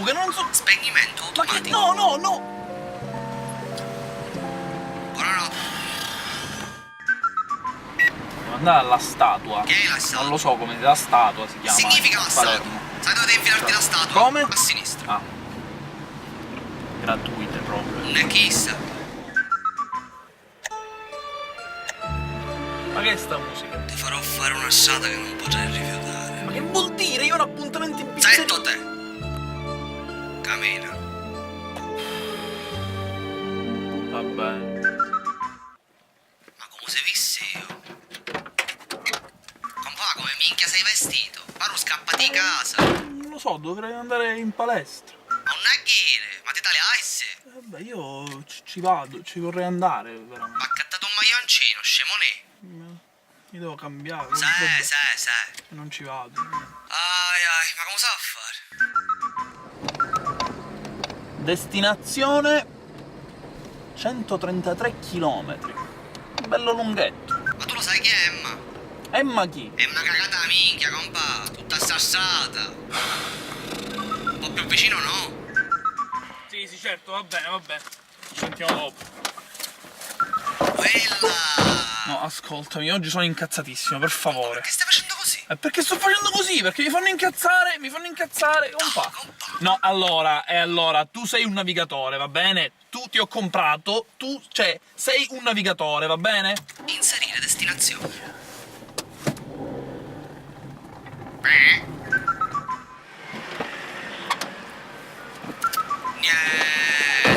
tu che non so... Spegnimento Ma che... automatico. No! Buonanotte. Devo andare alla statua. Che è la statua? Non lo so come la statua si chiama. Significa a la Palermo. statua. Sai dove devi infilarti la statua? Come? A sinistra. Ah. Gratuite proprio. Ne chissà. Ma che è sta musica? Ti farò fare una sciata che non potrai rifiutare. Ma che vuol dire? Io ho un appuntamento in Zitto pizzeria. te! Cammina. Va bene. Ma come sei vestito? Compà, come minchia sei vestito? Paru, scappati di casa. Non lo so, dovrei andare in palestra. Ma un naghire, ma ti tale ice? Vabbè, io ci vado, ci vorrei andare, veramente. Ma ha cattato un maglioncino, scemonè. Mi devo cambiare. Sai. Non ci vado. Ai, ma come sa a fare? Destinazione 133 km. Bello lunghetto. Ma tu lo sai chi è Emma? Emma chi? È una cagata la minchia, compà. Tutta sassata. Un po' più vicino, no? Sì, certo, va bene. Ci sentiamo dopo. Quella! No, ascoltami, oggi sono incazzatissimo, per favore. Che stai facendo così? Perché sto facendo così? Perché mi fanno incazzare, compà. No, allora, tu sei un navigatore, va bene? Tu ti ho comprato, sei un navigatore, va bene? Inserire destinazione.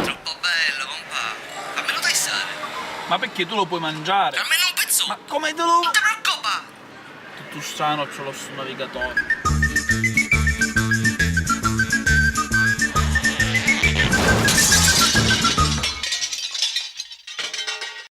Troppo bello, compà. Fammelo testare. Ma perché tu lo puoi mangiare? Almeno un pezzo. Ma come te lo... Non ti preoccupare. Tu strano, ce l'ho sul navigatore.